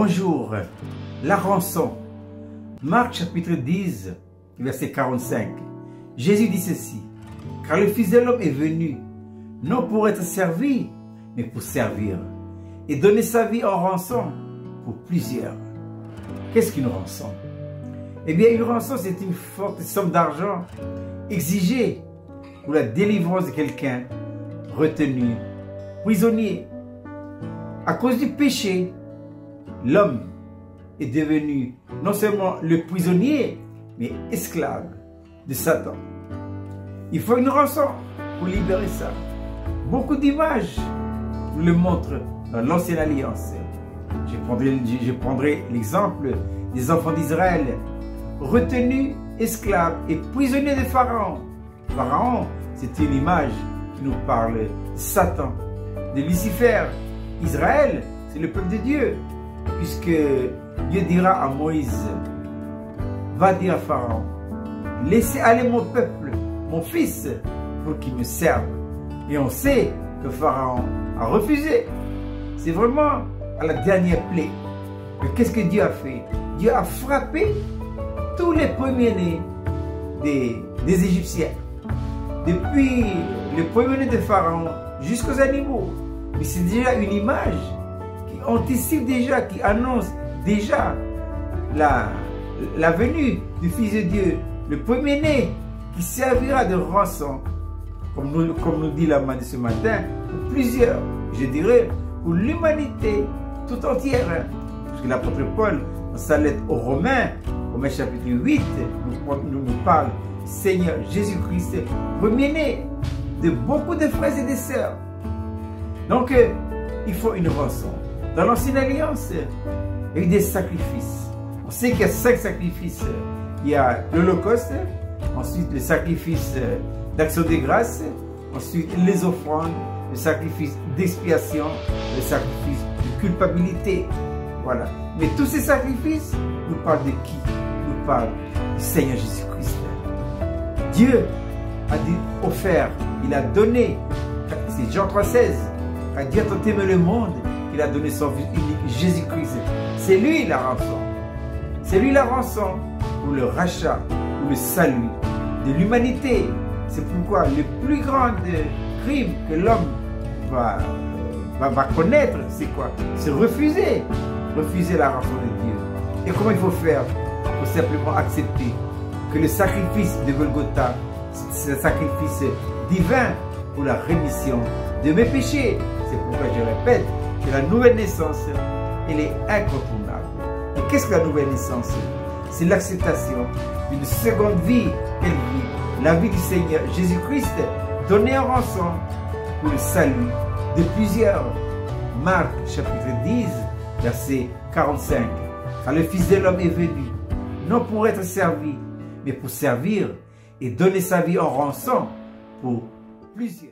Bonjour, la rançon. Marc chapitre 10, verset 45. Jésus dit ceci: car le Fils de l'homme est venu, non pour être servi, mais pour servir, et donner sa vie en rançon pour plusieurs. Qu'est-ce qu'une rançon? Eh bien, une rançon, c'est une forte somme d'argent exigée pour la délivrance de quelqu'un retenu, prisonnier. À cause du péché, l'homme est devenu non seulement le prisonnier, mais esclave de Satan. Il faut une rançon pour libérer ça. Beaucoup d'images nous le montrent dans l'Ancienne Alliance. Je prendrai l'exemple des enfants d'Israël, retenus, esclaves et prisonniers de Pharaon. Pharaon, c'est une image qui nous parle de Satan, de Lucifer. Israël, c'est le peuple de Dieu, puisque Dieu dira à Moïse: va dire à Pharaon, laissez aller mon peuple, mon fils, pour qu'il me serve. Et on sait que Pharaon a refusé. C'est vraiment à la dernière plaie. Mais qu'est-ce que Dieu a fait? Dieu a frappé tous les premiers-nés des Égyptiens. Depuis les premiers-nés de Pharaon jusqu'aux animaux. Mais c'est déjà une image qui anticipe déjà, qui annonce déjà la venue du Fils de Dieu, le premier-né qui servira de rançon, comme nous dit la main de ce matin, pour plusieurs, je dirais, pour l'humanité tout entière. Parce que l'apôtre Paul, dans sa lettre aux Romains, Romains chapitre 8, nous parle Seigneur Jésus-Christ, premier-né de beaucoup de frères et de sœurs. Donc, il faut une rançon. Dans l'Ancienne Alliance, il y a eu des sacrifices. On sait qu'il y a 5 sacrifices. Il y a l'Holocauste, ensuite le sacrifice d'action de grâce, ensuite les offrandes, le sacrifice d'expiation, le sacrifice de culpabilité. Voilà. Mais tous ces sacrifices nous parlent de qui? Nous parlent du Seigneur Jésus-Christ. Dieu a offert, il a donné, c'est Jean 3,16, car Dieu a tant aimé le monde qu'il a donné son Fils unique, Jésus-Christ. C'est lui la rançon. C'est lui la rançon pour le rachat, pour le salut de l'humanité. C'est pourquoi le plus grand crime que l'homme va connaître, c'est quoi? C'est refuser la rançon de Dieu. Et comment il faut faire? Il faut simplement accepter que le sacrifice de Golgotha, c'est un sacrifice divin pour la rémission de mes péchés. C'est pourquoi je répète que la nouvelle naissance, elle est incontournable. Et qu'est-ce que la nouvelle naissance? C'est l'acceptation d'une seconde vie, quelle vie? La vie du Seigneur Jésus-Christ, donnée en rançon pour le salut de plusieurs. Marc chapitre 10, verset 45. Car le Fils de l'homme est venu, non pour être servi, mais pour servir et donner sa vie en rançon pour plusieurs.